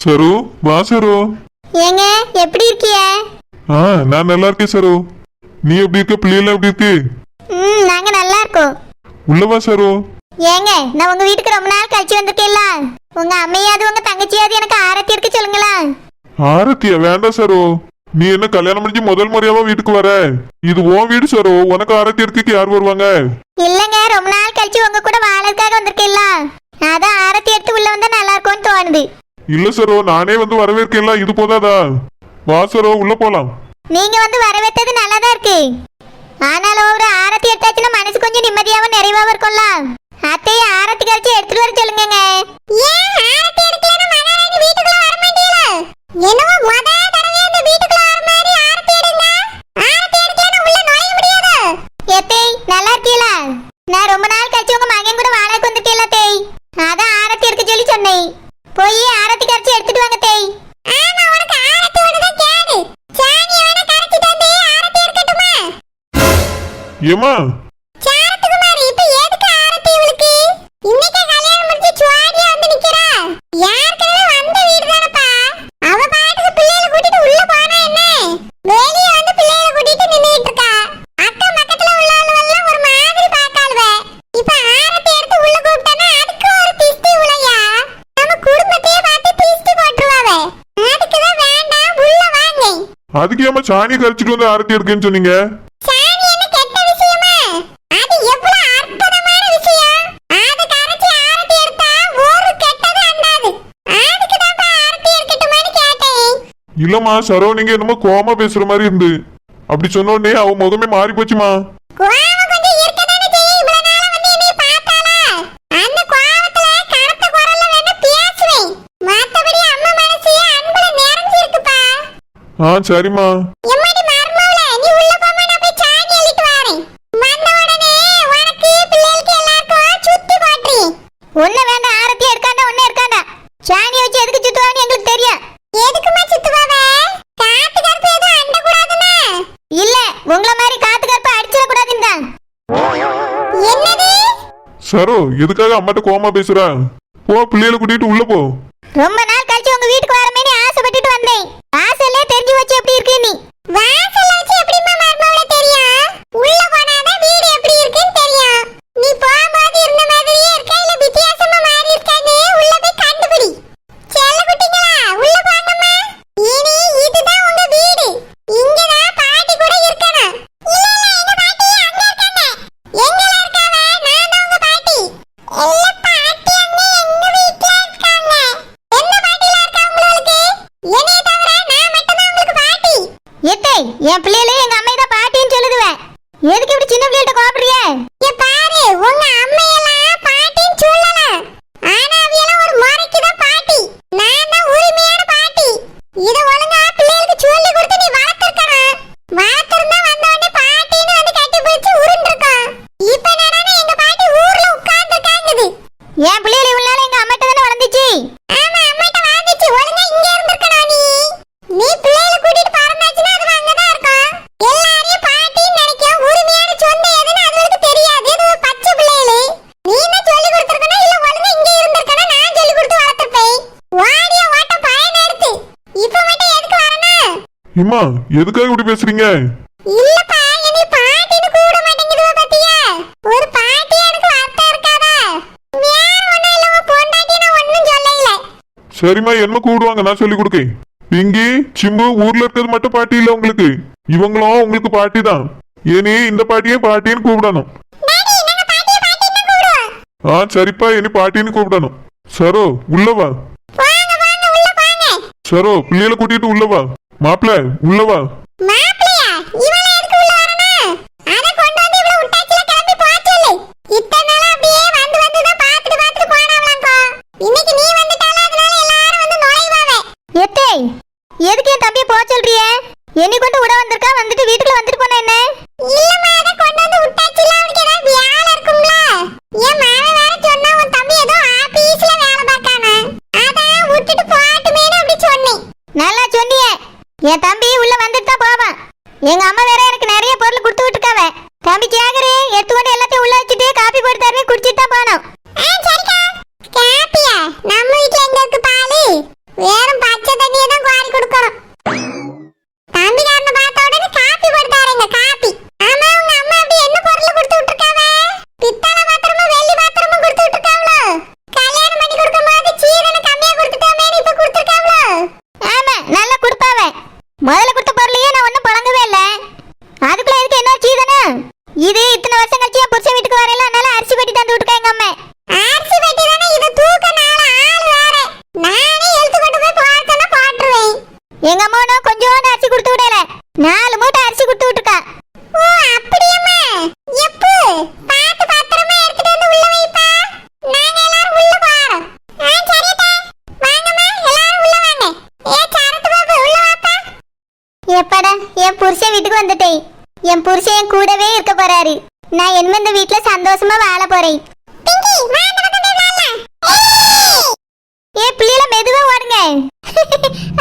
சரு, வா சரு. ஏங்க எப்படி இருக்கிய? நான் நல்லா இருக்கேன் சரு. நீ எப்படி இருக்க? பிள்ளைகள் எப்படி இருக்கு? நாங்க நல்லா இருக்கோம். உள்ளவா சரு. ஏங்க நான் உங்க வீட்டுக்கு ரொம்ப நாள் கழிச்சு வந்திருக்கேன்ல, உங்க அம்மையாவது உங்க தங்கச்சியாவது எனக்கு ஆரத்தி எடுக்க சொல்லுங்களா. ஆரத்தியா? வேண்டாம் சரு. நீ என்ன கல்யாணம் முடிஞ்சு முதல் முறையாவா வீட்டுக்கு வர? இது உன் வீடு சரு. உனக்கு ஆரத்தி எடுக்க யார் வருவாங்க? இல்லங்க, ரொம்ப நாள் கழிச்சு உங்க கூட வாழறதுக்காக வந்திருக்கேன்ல, அதான் ஆரத்தி எடுத்து உள்ள வந்தா நல்லா இருக்கும்னு தோணுது. இல்ல சரு, நானே வந்து வரவேற்கல. இது போதாதா? வா சரு, உள்ள போலாம். நீங்க வந்து வரவேற்றது நல்லாதான் இருக்கு. ஆனாலும் ஒரு ஆரத்தி எடுத்தாச்சுன்னா மனசு கொஞ்சம் நிம்மதியாவும் நிறைவாவும் இருக்கும்ல. அத்தைய ஆரத்தி கழிச்சு எடுத்துட்டு வர சொல்லுங்க. ஏன் ஆரத்தி எடுக்கலன்னா மகாராணி வீட்டுக்குள்ள வர மாட்டீங்களா? என்னவோ முத தடவை இந்த வீட்டுக்குள்ள வர மாதிரி ஆரத்தி எடுங்க. ஆரத்தி எடுக்கலன்னா உள்ள நுழைய முடியாது. ஏத்தே நல்லா இருக்கீங்களா? நான் ரொம்ப நாள் கழிச்சு உங்க மகன் கூட வாழக்கு வந்துட்டேல தேய், அதான் ஆரத்தி எடுக்க சொல்லி சொன்னேன். போய் ஆரத்தி கரைச்சி எடுத்துட்டு வாங்க தேய். ஆமா, உனக்கு ஆரத்தி ஒண்ணுதான் கேடு. சாணி வேணா கரைச்சி தந்தே ஆரத்தி எடுக்கட்டுமா? ஏமா சாரத்துக்குமாரி, இப்ப எதுக்கு ஆரத்தி இவளுக்கு? இன்னைக்கு கல்யாணம் முடிஞ்சு சுவாடியா வந்து நிக்கிறா. யாருக்கவே வந்த வீடு தானப்பா. அவ பாட்டுக்கு பிள்ளைகளை கூட்டிட்டு உள்ள போனா என்ன? வெளிய வந்து பிள்ளைகளை கூட்டிட்டு நின்னுட்டு இருக்கா. அக்கம் பக்கத்துல உள்ளவங்க எல்லாம் ஒரு மாதிரி பார்க்காளுவ. இப்ப ஆரத்தி எடுத்து உள்ள கூப்பிட்டானா அதுக்கு ஒரு திஸ்தி உளையா? நம்ம குடும்பத்தையே பார்த்து திஸ்தி போட்டுருவாவ. அதுக்கு தான் வேண்டாம், உள்ள வாங்க. அதுக்கு ஏமா சாணி கரைச்சிட்டு வந்து ஆரத்தி எடுக்கன்னு சொன்னீங்க? சாணி என்ன கெட்ட விஷயமா? அது எவ்வளவு அற்புதமான விஷயம். அத கரைச்சி ஆரத்தி எடுத்தா ஒரு கெட்டது அண்டாது. அதுக்கு தான் ஆரத்தி எடுக்கட்டுமான்னு கேட்டேன். இல்லம்மா சரோ, நீங்க என்னமோ கோமா பேசுற மாதிரி இருந்து. அப்படி சொன்ன உடனே அவ முகமே மாறி போச்சுமா. கோவம் கொஞ்சம் இருக்கதானே செய்யும். இவ்வளவு நாளா வந்து என்னைய பார்த்தாளா? அந்த கோவத்துல கருத்த குரல்ல வேணா பேசுவேன். மத்தபடி அம்மா மனசு அன்புல நிறைஞ்சு இருக்குப்பா. சரிம்மா. எம்மாடி மர்மவளே, நீ உள்ள போமா, நான் போய் சாணி அள்ளிட்டு வரேன். வந்த உடனே உனக்கு பிள்ளைகளுக்கு எல்லாருக்கும் சுத்தி போட்றீ. ஒண்ணு வேண்டாம், ஆரத்தி எடுக்காண்டா ஒண்ணு இருக்காண்டா. சாணி வச்சு எதுக்கு சுத்துவான்னு எங்களுக்கு தெரியும். எதுக்குமா சுத்துவாவே? காத்து கருப்பு எதுவும் அண்ட கூடாதுன்னா? இல்ல, உங்கள மாதிரி காத்து கருப்பு அடிச்சிட கூடாதுன்னு தான். என்னது? சரோ, எதுக்காக அம்மாட்ட கோமா பேசுறா? போ, பிள்ளைகளை கூட்டிட்டு உள்ள போ. ரொம்ப நாள் கழிச்சு உங்க வீட்டுக்கு வரமேனு ஆசைப்பட்டுட்டு வந்தேன். வாசல்லே தெரிஞ்சு வச்சு எப்படி இருக்கு நீ? வாசல்ல வச்சு எப்படிமா மர்மவளே தெரியும்? உள்ள போனாதான் வீடு எப்படி இருக்குன்னு தெரியும். நீ போகும்போது இருந்த மாதிரியே இருக்கா இல்ல வித்தியாசமா மாறி இருக்கான்னு உள்ள போய் கண்டுபிடி. செல்ல குட்டிங்களா, உள்ள போங்கம்மா. இனி இதுதான் உங்க வீடு. இங்கதான் பாட்டி கூட இருக்கணும். இல்ல இல்ல, எங்க பாட்டி அங்க இருக்காங்க. எங்கல இருக்காவ? நான் தான் உங்க பாட்டி. இல்ல பாட்டி அங்க எங்க வீட்ல இருக்காங்க. என்ன பாட்டில இருக்கா உங்களுக்கு? என்னைய தவிர நான் மட்டும் தான் உங்களுக்கு பாட்டி. ஏத்தே, என் பிள்ளைகளே எங்க அம்மை தான் பாட்டின்னு சொல்லுதுவேன். எதுக்கு இப்படி சின்ன பிள்ளைகிட்ட கோபப்படுறியே? ஏ பாரு, உங்க அம்மையெல்லாம் பாட்டின்னு சொல்லலாம். ஆனா அவியெல்லாம் ஒரு முறைக்கு தான் பாட்டி. நான் தான் உரிமையான பாட்டி. இத ஒழுங்கா பிள்ளைகளுக்கு சொல்லி கொடுத்து நீ வளர்த்திருக்கணும். வளர்த்திருந்தா வந்த உடனே பாட்டின்னு வந்து கட்டி பிடிச்சு உருண்டிருக்கும். இப்ப என்னன்னா எங்க பாட்டி ஊர்ல உட்கார்ந்துருக்காங்குது. என் பிள்ளைகள் இவ்வளவு நாள் எங்க அம்மாட்ட தானே வளர்ந்துச்சு. ஆமா, அம்மாட்ட வளர்ந்துச்சு. ஒழுங்கா இங்க இருந்திருக்கணும் நீ. நீ பிள்ளைகளை கூட்டிட்டு பறந்தாச்சுன்னா அது அங்கதான் இருக்கும். எல்லாரையும் பாட்டின்னு நினைக்கும். உரிமையான சொந்த எதுன்னு அதுகளுக்கு தெரியாது. இது ஒரு பச்சை பிள்ளைகளு. நீ தான் சொல்லி கொடுத்திருக்கணும். இல்ல ஒழுங்கா இங்க இருந்திருக்கணும். நான் சொல்லி கொடுத்து வளர்த்திருப்பேன். வாடிய ஓட்ட பயன் எடுத்து இப்ப மட்டும் எதுக்கு வரணும்? இம்மா, எதுக்காக இப்படி பேசுறீங்க? இல்லப்பா, என்னை பாட்டின்னு கூப்பிட மாட்டேங்குதுவ பாத்தியா? ஒரு பாட்டி எனக்கு வார்த்தை இருக்காதா? வேற ஒண்ணும் இல்ல, உன் பொண்டாட்டி நான் ஒண்ணும் சொல்லல. சரிம்மா, என்ன கூடுவாங்க, நான் சொல்லி கொடுக்கேன். பிங்கி, சிம்பு, ஊர்ல இருக்கிறது மட்டும் பாட்டி இல்ல உங்களுக்கு. இவங்களும் உங்களுக்கு பாட்டி தான். இனி இந்த பாட்டியே பாட்டின்னு கூப்பிடணும். டாடி, நாங்க பாட்டியை பாட்டின்னு கூப்பிடுவோம். சரிப்பா, இனி பாட்டின்னு கூப்பிடணும். சரோ, உள்ள வா. வாங்க வாங்க, உள்ள வாங்க. சரோ, பிள்ளைகளை கூட்டிட்டு உள்ள வா. மாப்பிள்ள, உள்ள வா. மாப்பிளையா? இவனை எதுக்கு உள்ள வரணும்? அத கொண்டு வந்து இவள விட்டாச்சுல, கிளம்பி போ சொல்லு. இத்தனை நாளா அப்படியே வந்து வந்து தான் பார்த்துட்டு போனாவளாங்கோ. இன்னைக்கு நீ வந்துட்டால, அதனால எல்லாரும் வந்து நுழைவாவே. எத்தே, எதுக்கு என் தம்பியை போக சொல்றியே? என்னை கொண்டு விட வந்திருக்கா, வந்துட்டு வீட்டுக்குள்ள வந்துட்டு போனா என்ன? இல்லம்மா, அத கொண்டு வந்து விட்டாச்சுல, அவனுக்கு ஏதாவது வேலை இருக்கும்ல. என் மாமன் வேற சொன்னா உன் தம்பி ஏதோ ஆபீஸ்ல வேலை பார்க்கானா, அதான் விட்டுட்டு போட்டுமேனு அப்படி சொன்னேன். நல்லா சொன்னியே. என் தம்பி உள்ள வந்துட்டு தான் போவான். எங்க அம்மா வேற எனக்கு நிறைய பொருள் கொடுத்து விட்டுருக்காவ. தம்பி கேக்குறே, எடுத்துக்கொண்டு எல்லாத்தையும் உள்ள வச்சுட்டு காப்பி போட்டு தரேன், குடிச்சிட்டு தான் போனோம். சரிக்கா. காப்பியா? நம்ம வீட்டுல எங்க இருக்கு பால்? வேறும் எங்க அம்மா கொஞ்சோண்டு அரிசி கொடுத்து விடல 4 மூட்டை அரிசி கொடுத்து விட்டுருக்கா. ஓ அப்படியேம்மா. எப்போ பாத்து பத்திரமா எடுத்துட்டு வந்து உள்ள வைப்பா. நாங்க எல்லாரும் உள்ள போறோம். சரிடா. வாங்கம்மா எல்லாரும் உள்ள வாங்க. சரத்து பாபு உள்ள வாப்பா. எப்படா என் புருஷன் வீட்டுக்கு வந்துட்டேன். என் புருஷன் என் கூடவே இருக்க போறாரு. நான் என்ன இந்த வீட்ல சந்தோஷமா வாழ போறேன். பிள்ளைல மெதுவா ஓடுங்க.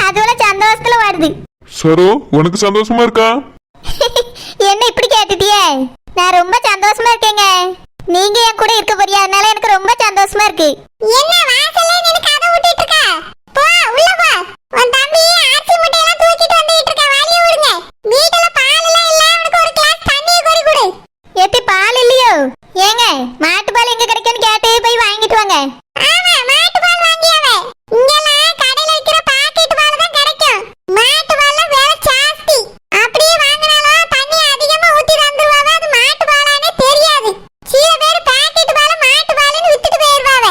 அதுவள சந்தோஷத்துல ஓடுது. சரோ உனக்கு சந்தோஷமா இருக்கா? என்ன இப்படி கேட்டுட்டியே? நான் ரொம்ப சந்தோஷமா இருக்கேங்க. நீங்க என் கூட இருக்க போறியா? அதனால எனக்கு ரொம்ப சந்தோஷமா இருக்கு. என்ன வாசல்ல நின்னு கதை ஊட்டிட்டு இருக்க? போ உள்ள போ. உன் தம்பி ஆச்சி முட்டையெல்லாம் தூக்கிட்டு வந்துட்டு இருக்க. வாளிய விடுங்க. வீட்ல பால் எல்லாம் இல்ல. அவனுக்கு ஒரு கிளாஸ் தண்ணி கோரி கொடு. ஏத்தி பால் இல்லையோ? ஏங்க மாட்டு பால் எங்க கிடைக்கும்னு கேட்டு போய் வாங்கிட்டு வாங்க. ஆமா மாட்டு பால் வாங்கியாவே. இங்கலாம் கடையில விக்கிற பாக்கெட் பால் தான் கிடைக்கும். மாட்டு பால்ல விலை ஜாஸ்தி. அப்படியே வாங்குனாலும் தண்ணி அதிகமா ஊத்தி தந்துருவாங்க. அது மாட்டு பாலானே தெரியாது. சில பேர் பாக்கெட் பால் மாட்டு பால்னு வித்துட்டு போயிருவாங்க.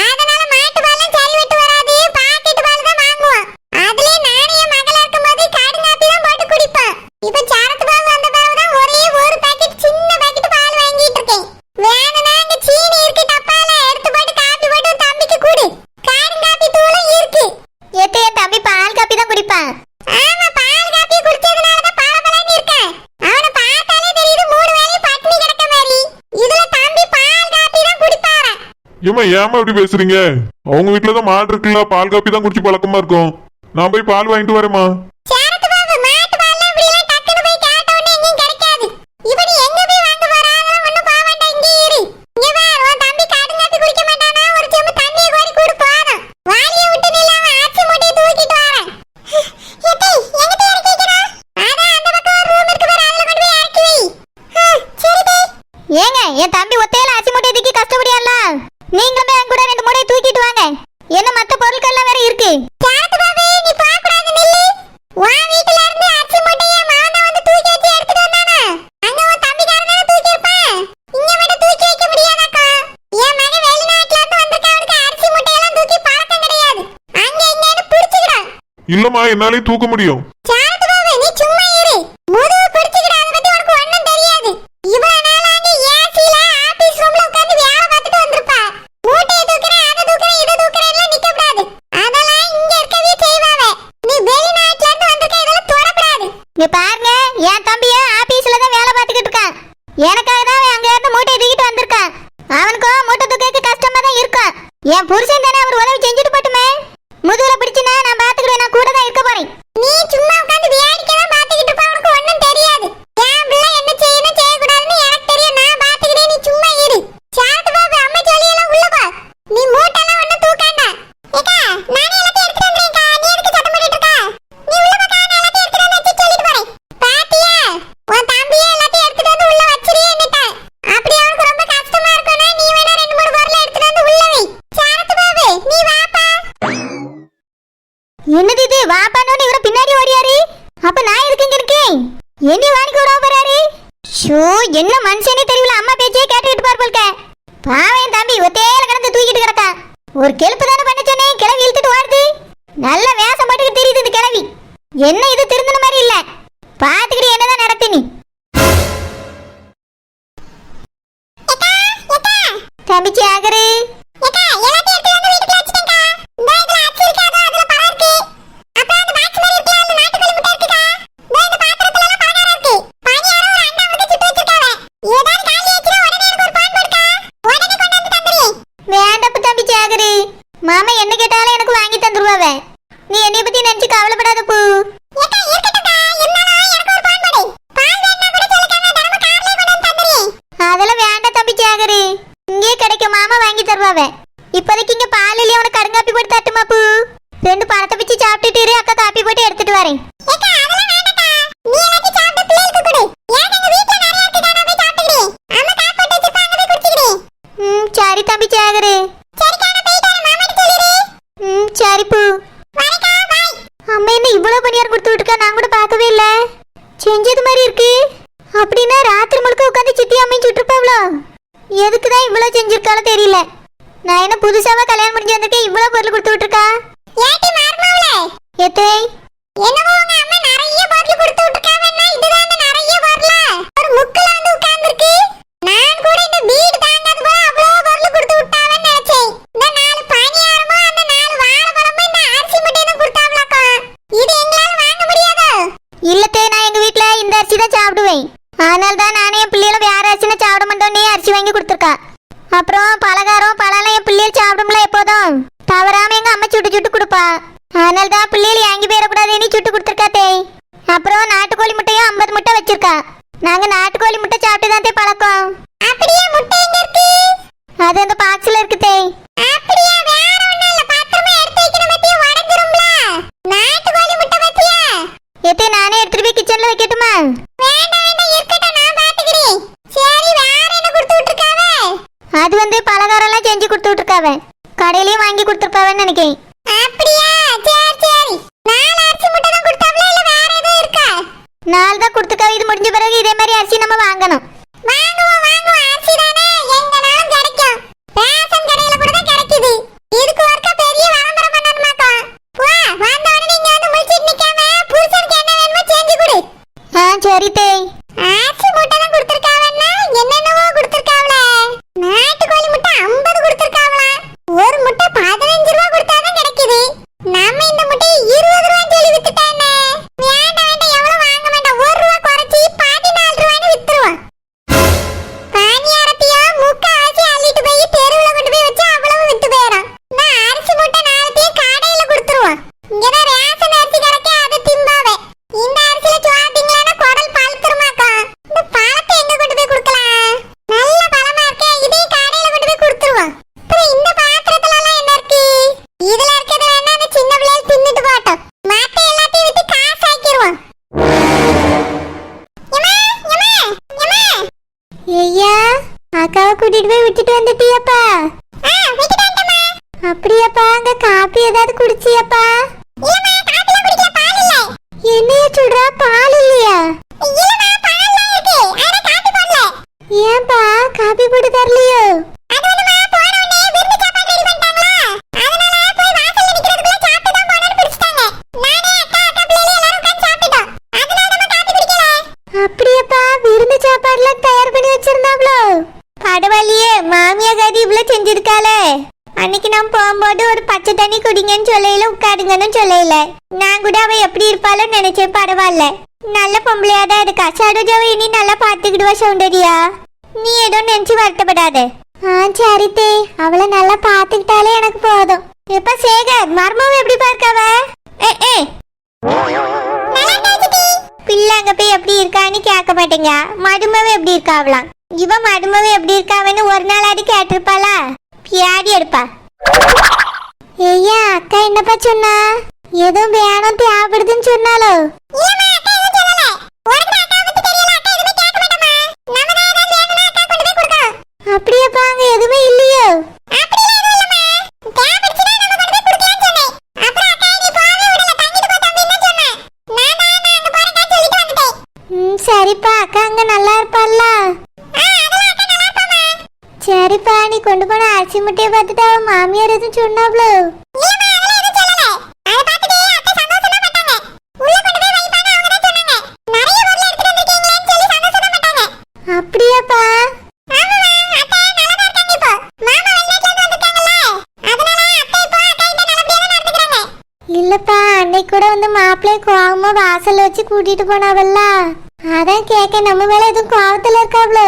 அதனால மாட்டு பால்லாம் சரி விட்டு வராது. பாக்கெட் பால் தான் வாங்குவோம். அதுலயே நானே என் மகளா இருக்கும்போது கடுங்காப்பி தான் போட்டு குடிப்பேன். இப்ப சரத்து பால் வந்த பிறகு தான் ஒரே ஒரு பாக்கெட் சின்ன பாக்கெட் பால் வாங்கிட்டு இருக்கேன். வேணும்னா அங்க சீனி இருக்கு டப்பால எடுத்து போட்டு காப்பி போட்டு தம்பிக்கு குடு. கடுங்காப்பி தூளும் இருக்கு. ஏத்தே தம்பி பால் காப்பி தான் குடிப்பான். ஆமா பால் காப்பி குடிச்சதுனால தான் பளபளன்னு இருக்கேன். அவனை பார்த்தாலே தெரியுது 3 வேளை பட்டினி கிடக்க மாதிரி. இதுல தம்பி பால் காப்பி தான் குடிப்பாரா. ஏமா ஏமா இப்படி பேசுறீங்க? அவங்க வீட்டுல தான் மாடு இருக்குல்ல, பால் காப்பி தான் குடிச்சு பழக்கமா இருக்கும். நான் போய் பால் வாங்கிட்டு வரேம்மா. சரத்து பாபு மாட்டு பால்லாம் இப்படி எல்லாம் டக்குனு போய் கேட்ட உடனே எங்கேயும் கிடைக்காது. இப்ப நீ எங்க போய் வாங்க போற? அதெல்லாம் ஒண்ணும் போக வேண்டாம். இங்கே இரு. இங்க பார் உன் தம்பி கடுங்காப்பி குடிக்க மாட்டானா? ஒரு செம்பு தண்ணியை கோரி குடு போதும். வாளிய விட்டு நில்லாம ஆச்சி மூட்டையை தூக்கிட்டு வரேன். ஏத்தே எங்க போய் இறக்கி வைக்கணும்? அதான் அந்த பக்கம் ஒரு ரூம் இருக்கு பாரு. அதுல கொண்டு போய் இறக்கி வை. சரிடே. ஏங்க என் தம்பி ஒத்தையில ஆச்சி மூட்டையை தூக்கி கஷ்டப்படியால. நீங்களுமே என் கூட 2 மூட்டையை தூக்கிட்டு வாங்க. என்ன மத்த பொருட்கள் எல்லாம் வேற இருக்கு. சரத்து பாபு நீ போக கூடாது நில்லு. உன் வீட்ல இருந்து அச்சி மூட்டைய மாமா வந்து தூக்கி வச்சு எடுத்துட்டு வந்தானா? அங்க உன் தம்பிக்காரன் தான தூக்கி இருப்பான். இங்க மட்டும் தூக்கி வைக்க முடியாதாக்கா? என் மகன் வெளிநாட்டுல இருந்து வந்திருக்க. அவனுக்கு அரிசி மூட்டையெல்லாம் தூக்கி பழக்கம் கிடையாது. அங்க இங்கன்னு பிடிச்சுக்கிறான். இல்லம்மா என்னாலே தூக்க முடியும். சரத்து பாபு நீ சும்மா இரு. முதுகு பிடிச்சுக்கிற. அதை பத்தி உனக்கு ஒண்ணும் தெரியாது. இவ்வளவு நாள் அங்க ஏசில ஆபீஸ் ரூம்ல உட்கார்ந்து வேலை பார்த்துட்டு வந்திருப்பா. மூட்டையை தூக்குறேன், அதை தூக்குறேன், இதை தூக்குறேன் எல்லாம் நிக்க கூடாது. அதெல்லாம் இங்க இருக்கவே செய்வாவே. நீ வெளிநாட்டுல இருந்து வந்திருக்க. இதெல்லாம் தொடக்கூடாது. இங்க பாருங்க என் தம்பிய ஆபீஸ்ல தான் வேலை பார்த்துக்கிட்டு இருக்கான். எனக்காக தான் அவன் அங்க இருந்து மூட்டையை தூக்கிட்டு வந்திருக்கான். அவனுக்கும் மூட்டை தூக்க கஷ்டமா தான் இருக்கும். என் புருஷன் தானே அவர் உதவி செஞ்சுட்டு போட்டுமே. முதுகுல பிடிச்சுனா நான் பாத்துக்கிடுவேன். நான் கூட தான் இருக்க போறேன். நீ சும்மா உட்கார்ந்து வேடிக்கை தான் பாத்துக்கிட்டு இருப்ப. உனக்கு ஒண்ணும் தெரியாது. என் பிள்ளை என்ன செய்யணும் செய்யக்கூடாதுன்னு எனக்கு தெரியும். நான் பாத்துக்கிறேன். நீ சும்மா இரு. சரத்து பாபு அம்மா சொல்லியெல்லாம் உள்ள போ. நீ மூட்டெல்லாம் ஒண்ணும் தூக்காண்டா. ஏக்கா நானே எல்லாத்தையும் எடுத்துட்டு வந்துறேன்க்கா. நீ எதுக்கு சத்தம் போட்டுட்டு இருக்க? நீ உள்ள போக்கா. நான் எல்லாத்தையும் எடுத்துட்டு வந்து வச்சு சொல்லிட்டு போறேன். பாத்தியா உன் தம்பியே எல்லாத்தையும் எடுத்துட்டு வந்து உள்ள வச்சிரியே என்னட்ட. அப்படி அவனுக்கு ரொம்ப கஷ்டமா இருக்கும்னா நீ வேணா 2 3 பொருளை எடுத்துட்டு வந்து உள்ள வை. சரத்து பாபு நீ வாப்பா. என்னது இது? வாப்பானோன்னு இவர பின்னாடி ஓடியாரு. அப்ப நான் எதுக்கு இங்க இருக்கேன்? என்ன வாணிக்கு ஓட போறாரு? ஷோ என்ன மனுஷனே தெரியல. அம்மா பேச்சே கேட்டுக்கிட்டு பார் போல்க. பாவன் தம்பி ஒத்தையில கிடந்து தூக்கிட்டு கிடக்கா. ஒரு கெலுப்பு தானே பண்ண சொன்னேன். கிளவி இழுத்துட்டு ஓடுது. நல்ல வேஷம் போட்டுக்கு தெரியுது இந்த கிளவி. என்ன இது திருந்தின மாதிரி இல்ல. பாத்துக்கிட்டு என்னதான் நடத்து நீ. தம்பி சாகரு மாமா என்ன கேட்டாலும் எனக்கு வாங்கி தந்துருவாவே. நீ என்னைய பத்தி நினைச்சு கவலைப்படாத பூ. அதெல்லாம் வேண்டாம் தம்பி சாகரு. இங்கே கிடைக்கும். மாமா வாங்கி தருவாவே. இப்போதைக்கு இங்க பால் இல்லையா? உனக்கு கடுங்காப்பி போட்டு தட்டுமா பூ? 2 பழத்தை பிச்சு சாப்பிட்டுட்டு இரு. அக்கா காப்பி போட்டு எடுத்துட்டு வரேன். சரி தம்பி சாகரு. சரி பூ. அம்மா என்ன இவ்வளவு பணியாரம் கொடுத்து விட்டுருக்கா? நான் கூட பார்க்கவே இல்ல. செஞ்சது மாதிரி இருக்கு. அப்படின்னா ராத்திரி முழுக்க உட்காந்து சித்தி அம்மையும் சுட்டுருப்பாவ்ளோ? எதுக்குதான் இவ்வளவு செஞ்சிருக்காலும் தெரியல. நான் என்ன புதுசாவா கல்யாணம் முடிஞ்சு வந்திருக்கேன். இவ்வளவு பொருள் கொடுத்து விட்டுருக்கா. ஏத்தே என்னவோ பிள்ளைகள் வாங்கி போயிடக்கூடாதுன்னு சுட்டு கொடுத்துருக்காத்தே. அப்புறம் நாட்டுக்கோழி முட்டையும் 50 முட்டை வச்சிருக்கா. நாங்க நாட்டுக்கோழி முட்டை சாப்பிட்டு தான் தே பழக்கம். அப்படியே முட்டை எங்க இருக்கு? அது அந்த பாக்ஸ்ல இருக்குதே. அப்படியே வேற ஒண்ணும் இல்ல, பத்திரமா எடுத்து வைக்கணும். பத்தியா உடைஞ்சிரும்ல. நாட்டுக்கோழி முட்டை பத்தியா? ஏத்தே நானே எடுத்துட்டு போய் கிச்சன்ல வைக்கட்டுமா? வேண்டாம் வேண்டாம், இருக்கட்டும், நான் பாத்துக்கிறேன். சரி, வேற என்ன கொடுத்து விட்டுருக்காவ? அது வந்து பலகாரம் எல்லாம் செஞ்சு கொடுத்து விட்டுருக்காவ. கடையிலயும் வாங்கி கொடுத்துருப்பாவன்னு நினைக்கிறேன். அப்படியா? சரி சரி. 4 அரிசி முட்டை தான் கொடுத்தாவல, இல்ல வேற எதுவும் இருக்கா? 4 தான் கொடுத்துருக்காவ. இது முடிஞ்ச பிறகு இதே மாதிரி அரிசி நம்ம வாங்கணும். வாங்குவோம் வாங்குவோம், அரிசி தானே எங்கனாலும் கிடைக்கும். ரேஷன் கடையில கூட தான் கிடைக்குது. இதுக்கு ஒருக்கா பெரிய விளம்பரம் பண்ணணுமாக்கா. வா, வந்த உடனே இங்க வந்து முழிச்சிட்டு நிக்காம புருஷனுக்கு என்ன வேணுமோ செஞ்சு கொடு. சரி தேய். அரிசி முட்டை தான் கொடுத்துருக்காவன்னா என்னென்னவோ கொடுத்துருக்காவல. நாட்டுக்கோழி முட்டை 50 கொடுத்துருக்காவல. ஒரு முட்டை 15 ரூபா கொடுத்தாதான் கிடைக்குது. நம்ம இந்த முட்டையை 20 ரூபான்னு சொல்லி வித்துட்டானே. வேண்டாம் வேண்டாம், எவ்வளவு வாங்க வேண்டாம். 1 ரூபா குறைச்சி 14 ரூபான்னு வித்துருவான். பானியாரத்தையோ முக்காவாசி அள்ளிட்டு போய் தெருவுல கொண்டு போய் வச்சு அவ்வளவு வித்து போயிடும். நான் அரிசி முட்டை 4த்தையும் கடையில கொடுத்துருவான். இங்கதான் ரேஷன் அரிசி கிடைக்க, அது திம்பாவே. இந்த அரிசியில சுவாட்டிங்களான குடல் பழுத்துருமாக்கா. இந்த பழத்தை எங்க கொண்டு போய் கொடுக்கலாம்? நல்ல பழமா இருக்கே, இதையும் கடையில கொண்டு போய் கொடுத்துருவான். அப்புறம் இந்த பாத்திரத்துல எல்லாம் என்ன இருக்கு? இதுல இருக்கிறது வேணா அந்த சின்ன பிள்ளைகள் தின்னுட்டு போட்டோம். மத்த எல்லாத்தையும் விட்டு காசு ஆக்கிடுவான். ஐயா, அக்காவை கூட்டிட்டு போய் விட்டுட்டு வந்துட்டியாப்பா? அப்படியாப்பா? அங்க காப்பி ஏதாவது குடிச்சியாப்பா? என்னைய சொல்றா, பால் இல்லையா? ஏன்பா காப்பி போட்டு தரலையோ? அப்படியாப்பா? விருந்து சாப்பாடுலாம் தயார் பண்ணி வச்சிருந்தாங்களோ? பரவாயில்லையே, மாமியா கறி இவ்வளவு செஞ்சிருக்காளே. அன்னைக்கு நான் போகும்போது ஒரு பச்சை தண்ணி குடிங்கன்னு சொல்லையில, உட்காருங்கன்னு சொல்லையில. நான் கூட அவ எப்படி இருப்பாளோ நினைச்சேன். பரவாயில்ல, நல்ல பொம்பளையா தான் இருக்கா. சரோஜாவை இனி நல்லா பாத்துக்கிடுவா சௌந்தர்யா. நீ ஏதோ நினைச்சு வருத்தப்படாத. சரி தே, அவளை நல்லா பாத்துக்கிட்டாலே எனக்கு போதும். எப்ப சேகர் மர்மம் எப்படி பார்க்கவ? பிள்ளை அங்க போய் எப்படி இருக்கான்னு கேட்க மாட்டேங்க. மருமவ எப்படி இருக்காவலாம்? இவ மருமவ எப்படி இருக்காவன்னு ஒரு நாளாடி கேட்டிருப்பாளா? பியாடி எடுப்பா. ஐயா, அக்கா என்னப்பா சொன்னா? ஏதோ வேணும் தேவைப்படுதுன்னு சொன்னாலோ? அப்படியாப்பா? அங்க எதுவுமே இல்லையோ? சரிப்பா, அக்கா அங்க நல்லா இருப்பாள்ல? சரிப்பா, நீ கொண்டு போன அரிசி முட்டையை பார்த்துட்டு அவ மாமியார் எதுவும் சொன்னாவ்ளோ? அப்படியாப்பா? இல்லப்பா, அன்னைக்கு கூட வந்து மாப்பிள்ளைய கோவமா வாசல்ல வச்சு கூட்டிட்டு போனாவல்ல, அதான் கேட்க. நம்ம மேல எதுவும் கோவத்துல இருக்காவ்ளோ?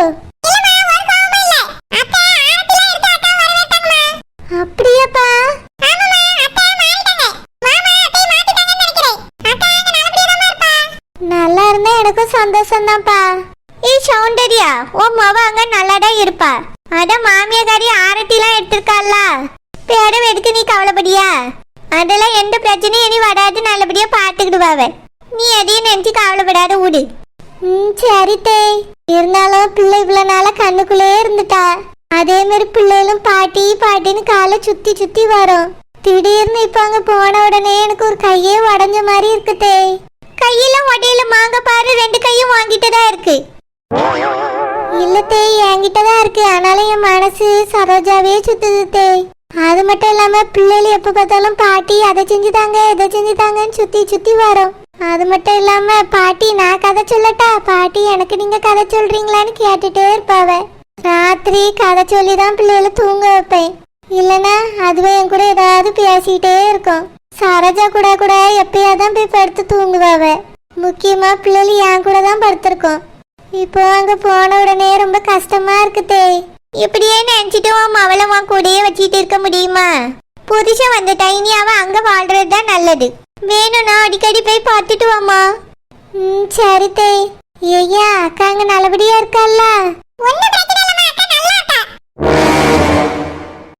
அப்படியாப்பா? நல்லா இருந்தா எனக்கும் சந்தோஷம் தான்ப்பா. சௌந்தர்யா, உன் மவ அங்க நல்லாதான் இருப்பா. அதான் மாமியாரி ஆரட்டிலாம் எடுத்திருக்கால, பேடம் எடுத்து நீ கவலைப்படியா? அதெல்லாம் எந்த பிரச்சனையும் இனி வராது, நல்லபடியா பாத்துக்கிடுவாவ. நீ எதையும் நினைச்சு கவலைப்படாத விடு. சரி தே. இருந்தாலும் பிள்ளை இவ்வளவு நாளா கண்ணுக்குள்ளே இருந்துட்டா. அதே மாதிரி பிள்ளைகளும் பாட்டி பாட்டின்னு காலை சுத்தி சுத்தி வரும். திடீர்னு இப்ப அங்க போன உடனே எனக்கு ஒரு கையே உடஞ்ச மாதிரி இருக்குதே. கையில உடையில மாங்க பாரு, 2 கையும் வாங்கிட்டுதான் இருக்கு. இல்ல தே, என்கிட்டதான் இருக்கு. ஆனாலும் என் மனசு சரோஜாவே சுத்துது தே. அது மட்டும் இல்லாம பிள்ளைகள் எப்ப பார்த்தாலும் பாட்டி அதை செஞ்சுதாங்க இதை செஞ்சுதாங்கன்னு சுத்தி சுத்தி வரும். அது மட்டும் இல்லாம பாட்டி நான் கதை சொல்லட்டா, பாட்டி எனக்கு நீங்க கதை சொல்றீங்களான்னு கேட்டுட்டே இருப்பாவ. ராத்திரி கதை சொல்லிதான் பிள்ளைகளை தூங்க வைப்பேன். இல்லனா அதுவே என் கூட ஏதாவது பேசிக்கிட்டே இருக்கும். சரோஜா கூட கூட எப்பயாதான் போய் படுத்து தூங்குவாவ. முக்கியமா பிள்ளைகள் என் கூட தான் படுத்திருக்கோம். இப்போ அங்க போன உடனே ரொம்ப கஷ்டமா இருக்குதே. இப்படியே நினைச்சிட்டு அவளை கூடயே வச்சுட்டு இருக்க முடியுமா? புதுசா வந்துட்டா, இனி அவ அங்க வாழ்றதுதான் நல்லது. வேணும்னா அடிக்கடி போய் பார்த்துட்டு வாமா. சரி தே. ஐயா அக்காங்க நல்லபடியா இருக்கால்ல? ஒன்னும் பிரச்சனை இல்ல